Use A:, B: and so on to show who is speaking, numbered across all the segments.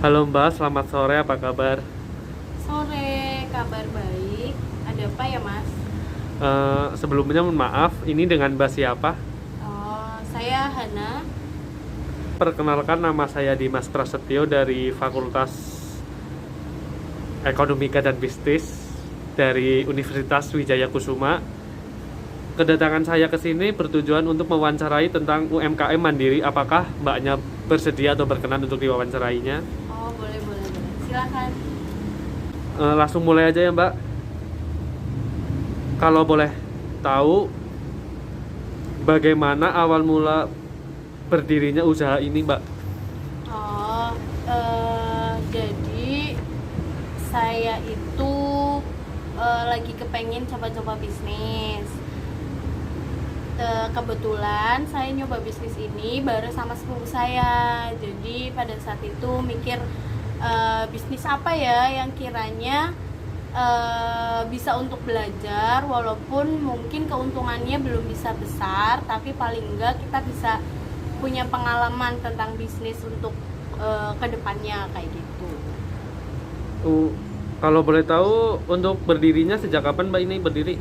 A: Halo Mbak, selamat sore, apa kabar?
B: Sore, kabar baik. Ada apa ya, Mas?
A: Sebelumnya mohon maaf, ini dengan Mbak siapa?
B: Oh, saya Hana.
A: Perkenalkan, nama saya Dimas Prasetyo dari Fakultas Ekonomika dan Bisnis dari Universitas Wijaya Kusuma. Kedatangan saya ke sini bertujuan untuk mewawancarai tentang UMKM Mandiri. Apakah Mbaknya bersedia atau berkenan untuk diwawancarainya?
B: Oh, boleh, boleh, boleh. Silakan.
A: Langsung mulai aja ya Mbak. Kalau boleh tahu, bagaimana awal mula berdirinya usaha ini, Mbak?
B: Oh, jadi saya itu lagi kepengen coba-coba bisnis. Kebetulan saya nyoba bisnis ini bareng sama sepupu saya. Jadi pada saat itu mikir bisnis apa ya yang kiranya bisa untuk belajar, walaupun mungkin keuntungannya belum bisa besar, tapi paling enggak kita bisa punya pengalaman tentang bisnis untuk kedepannya kayak gitu.
A: Uh, Kalau boleh tahu, untuk berdirinya sejak kapan Mbak ini berdiri?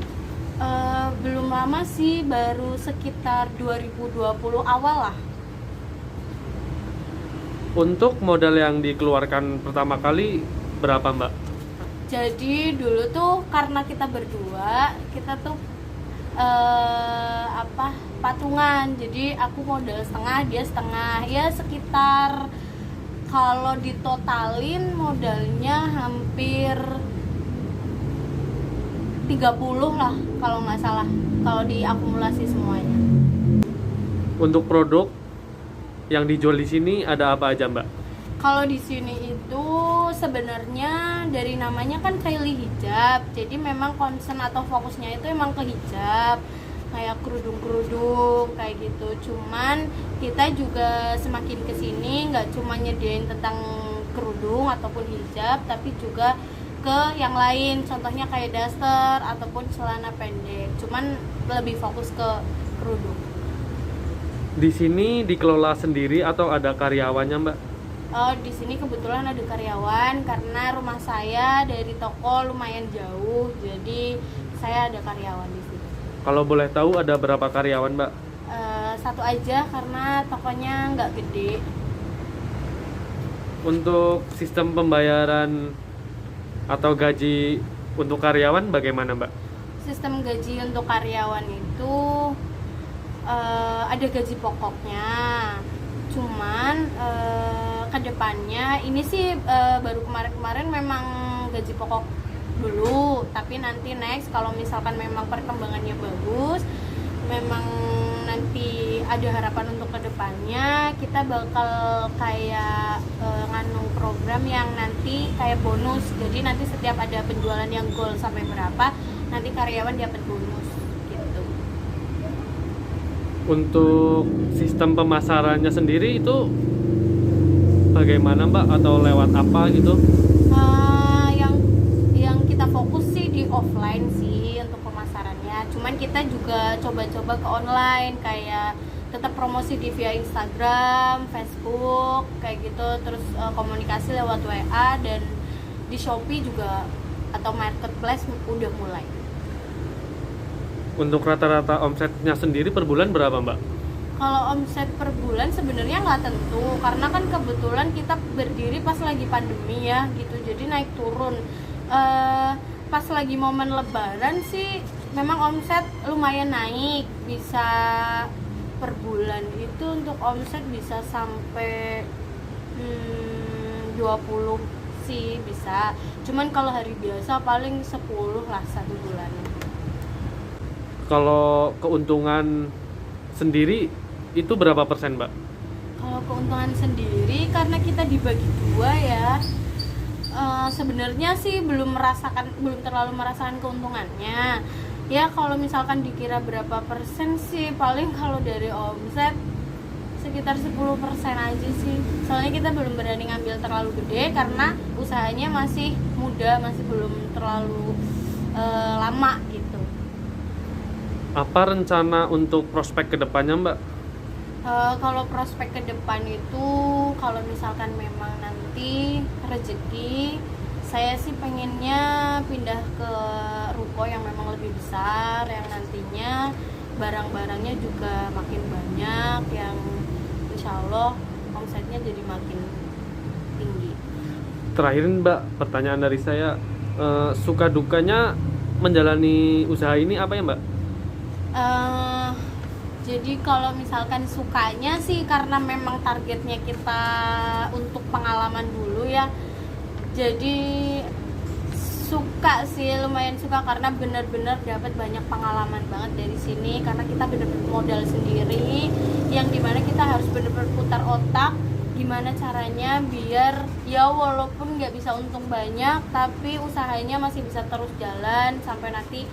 B: Belum lama sih, baru sekitar 2020 awal lah.
A: Untuk modal yang dikeluarkan pertama kali berapa, Mbak?
B: Jadi dulu tuh karena kita berdua, kita tuh patungan. Jadi aku modal setengah, dia setengah. Ya sekitar, kalau ditotalin modalnya hampir 30 lah kalau nggak salah, kalau diakumulasi semuanya.
A: Untuk produk yang dijual di sini ada apa aja, Mbak?
B: Kalau di sini itu sebenarnya dari namanya kan Kylie hijab, jadi memang concern atau fokusnya itu emang ke hijab, kayak kerudung-kerudung kayak gitu. Cuman kita juga semakin kesini nggak cuma nyediain tentang kerudung ataupun hijab, tapi juga ke yang lain, contohnya kayak daster ataupun celana pendek. Cuman lebih fokus ke kerudung.
A: Di sini dikelola sendiri atau ada karyawannya, Mbak?
B: Oh, di sini kebetulan ada karyawan karena rumah saya dari toko lumayan jauh, jadi saya ada karyawan di sini.
A: Kalau boleh tahu ada berapa karyawan, Mbak?
B: Satu aja karena tokonya nggak gede.
A: Untuk sistem pembayaran atau gaji untuk karyawan bagaimana, Mbak?
B: Sistem gaji untuk karyawan itu ada gaji pokoknya. Cuman kedepannya ini sih baru kemarin-kemarin memang gaji pokok dulu, tapi nanti next kalau misalkan memang perkembangannya bagus, memang nanti ada harapan untuk kedepannya, kita bakal kayak nganu program yang nanti kayak bonus. Jadi nanti setiap ada penjualan yang goal sampai berapa, nanti karyawan dapat bonus gitu.
A: Untuk sistem pemasarannya sendiri itu bagaimana, Mbak? Atau lewat apa gitu?
B: Yang kita fokus sih di offline sih untuk pemasarannya. Cuman kita juga coba-coba ke online, kayak tetap promosi di via Instagram, Facebook kayak gitu. Terus komunikasi lewat WA, dan di Shopee juga atau marketplace udah mulai.
A: Untuk rata-rata omsetnya sendiri per bulan berapa, Mbak?
B: Kalau omset per bulan sebenarnya nggak tentu, karena kan kebetulan kita berdiri pas lagi pandemi ya gitu, jadi naik turun. Pas lagi momen lebaran sih memang omset lumayan naik, bisa per bulan itu untuk omset bisa sampai 20 sih bisa. Cuman kalau hari biasa paling 10 lah satu bulannya.
A: Kalau keuntungan sendiri itu berapa persen, Mbak?
B: Kalau keuntungan sendiri karena kita dibagi dua ya, sebenarnya sih belum terlalu merasakan keuntungannya. Ya kalau misalkan dikira berapa persen sih, paling kalau dari omset sekitar 10% aja sih. Soalnya kita belum berani ngambil terlalu gede karena usahanya masih muda, masih belum terlalu lama gitu.
A: Apa rencana untuk prospek kedepannya, Mbak?
B: Kalau prospek ke depan itu kalau misalkan memang nanti rezeki, saya sih pengennya pindah ke ruko yang memang lebih besar, yang nantinya barang-barangnya juga makin banyak, yang insya Allah omsetnya jadi makin tinggi.
A: Terakhir Mbak, pertanyaan dari saya, suka dukanya menjalani usaha ini apa ya Mbak?
B: Jadi kalau misalkan sukanya sih karena memang targetnya kita untuk pengalaman dulu ya. Jadi suka sih, lumayan suka karena benar-benar dapat banyak pengalaman banget dari sini, karena kita benar-benar modal sendiri yang dimana kita harus benar-benar putar otak gimana caranya biar ya walaupun nggak bisa untung banyak tapi usahanya masih bisa terus jalan sampai nanti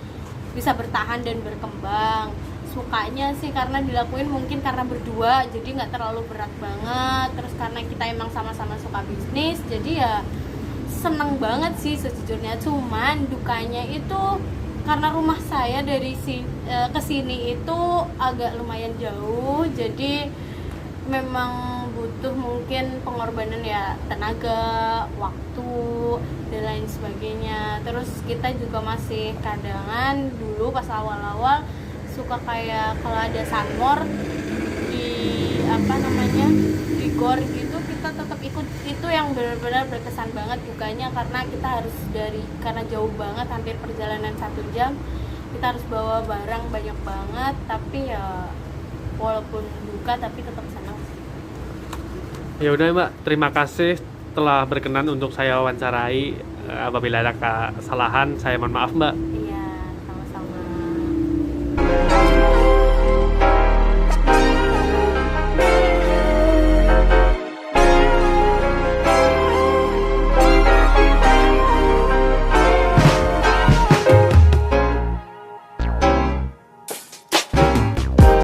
B: bisa bertahan dan berkembang. Sukanya sih karena dilakuin mungkin karena berdua, jadi nggak terlalu berat banget, terus karena kita emang sama-sama suka bisnis, jadi ya seneng banget sih sejujurnya. Cuman dukanya itu karena rumah saya dari kesini itu agak lumayan jauh, jadi memang butuh mungkin pengorbanan ya, tenaga, waktu dan lain sebagainya. Terus kita juga masih kadangan dulu pas awal-awal suka kayak kalau ada sunmor di di gor gitu, kita tetap ikut. Itu yang benar-benar berkesan banget dukanya, karena kita harus karena jauh banget, hampir perjalanan 1 jam, kita harus bawa barang banyak banget, tapi ya walaupun duka tapi tetap senang.
A: Ya udah Mbak, terima kasih telah berkenan untuk saya wawancarai. Apabila ada kesalahan saya mohon maaf Mbak.
B: Iya.